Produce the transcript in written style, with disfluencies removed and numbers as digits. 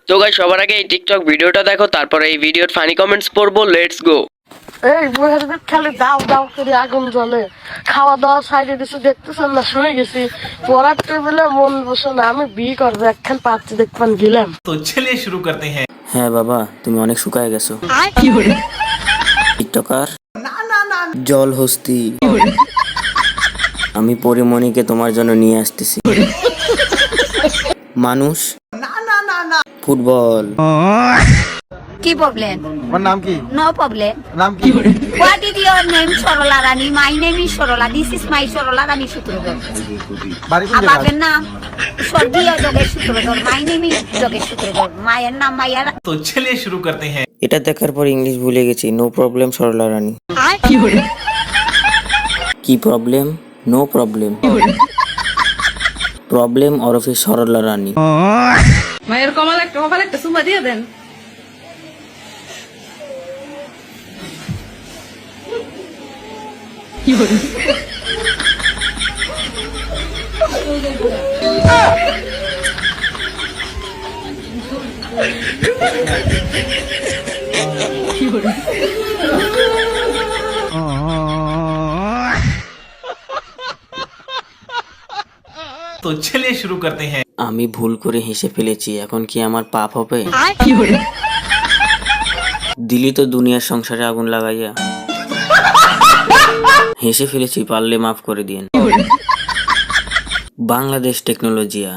তো গাইস সবার আগে এই টিকটক ভিডিওটা দেখো, তারপরে এই ভিডিওর ফানি কমেন্টস পড়বো। Let's go. এই বইয়ের ভিতর খালি দাও দাও করে আগুন জ্বলে, খাওয়া দাওয়া সাইডে কিছু দেখতেছেন না, শুয়ে গেছি। পড়ার টেবিলে মন বসে না, আমি বিয়ে করবো, একখান পাচ্ছি দেখবেন গেলাম। तो चलिए शुरू करते हैं। হ্যাঁ বাবা, তুমি অনেক শুকায় গেছো। টিকটকার জল হস্তি, আমি পরিমণিকে তোমার জন্য নিয়ে আসতেছি। মানুষ ফুটবল। কি প্রবলেম? তোমার নাম কি? No problem. নাম কি? What is your name? Sarala Rani. My name is Sarala. This is my Sarala Rani Sutradhar. বাড়ি কোন বাপের জায়গায়? নাম স্বর্গীয় Jogesh Sutradhar. My name is Jogesh Sutradhar. মায়ের নাম মাইয়া। तो चलिए शुरू करते हैं। এটা দেখার পর ইংলিশ ভুলে গেছি। নো প্রবলেম সরলা রানী। কি প্রবলেম? No problem. প্রবলেম ওরফে সরলা রানী। মায়ের কপাল একটা সুমা দিয়ে দেন। तो चलिए शुरू करते हैं। আমি ভুল করে হেসে ফেলেছি, এখন কি আমার পাপ হবে? দিলি তো দুনিয়ার সংসারে আগুন লাগাইয়া। হেসে ফেলেছি, পারলে মাফ করে দিন। বাংলাদেশ টেকনোলজিয়া।